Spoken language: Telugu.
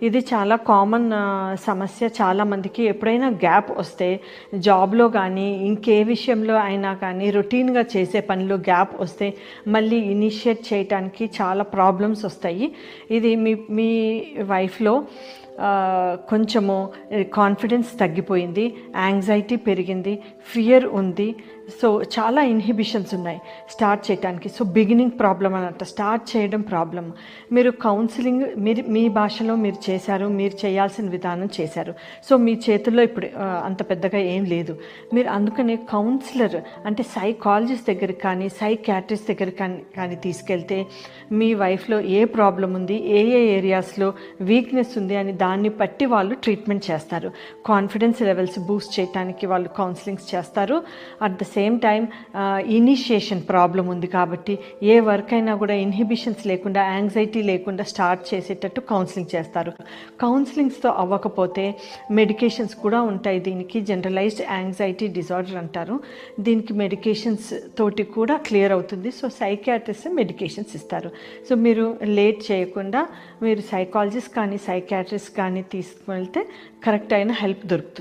ఇది చాలా కామన్ సమస్య చాలామందికి. ఎప్పుడైనా గ్యాప్ వస్తే జాబ్లో కానీ ఇంకే విషయంలో అయినా కానీ రొటీన్గా చేసే పనిలో గ్యాప్ వస్తే మళ్ళీ ఇనిషియేట్ చేయటానికి చాలా ప్రాబ్లమ్స్ వస్తాయి. ఇది మీ వైఫ్లో కొంచెము కాన్ఫిడెన్స్ తగ్గిపోయింది, యాంగ్జైటీ పెరిగింది, ఫియర్ ఉంది. సో చాలా ఇన్హిబిషన్స్ ఉన్నాయి స్టార్ట్ చేయడానికి. సో బిగినింగ్ ప్రాబ్లం అన్నట్టు, స్టార్ట్ చేయడం ప్రాబ్లం. మీరు కౌన్సిలింగ్ మీ భాషలో మీరు చేశారు, మీరు చేయాల్సిన విధానం చేశారు. సో మీ చేతుల్లో ఇప్పుడు అంత పెద్దగా ఏం లేదు. మీరు అందుకనే కౌన్సిలర్ అంటే సైకాలజిస్ట్ దగ్గరికి కానీ సైకాట్రిస్ట్ దగ్గరికి కానీ తీసుకెళ్తే మీ వైఫ్లో ఏ ప్రాబ్లం ఉంది, ఏ ఏరియాస్లో వీక్నెస్ ఉంది అని దాన్ని బట్టి వాళ్ళు ట్రీట్మెంట్ చేస్తారు. కాన్ఫిడెన్స్ లెవెల్స్ బూస్ట్ చేయడానికి వాళ్ళు కౌన్సిలింగ్స్ చేస్తారు. At the same time initiation problem ఉంది కాబట్టి ఏ వర్క్ అయినా కూడా ఇన్హిబిషన్స్ లేకుండా, యాంగ్జైటీ లేకుండా స్టార్ట్ చేసేటట్టు కౌన్సిలింగ్ చేస్తారు. కౌన్సిలింగ్స్తో అవ్వకపోతే మెడికేషన్స్ కూడా ఉంటాయి. దీనికి జనరలైజ్డ్ యాంగ్జైటీ డిజార్డర్ అంటారు. దీనికి మెడికేషన్స్ తోటి కూడా క్లియర్ అవుతుంది. సో సైకియాట్రిస్ట్ మెడికేషన్స్ ఇస్తారు. సో మీరు లేట్ చేయకుండా మీరు సైకాలజిస్ట్ కానీ సైకియాట్రిస్ట్ కానీ తీసుకువెళ్తే కరెక్ట్ అయిన హెల్ప్ దొరుకుతుంది.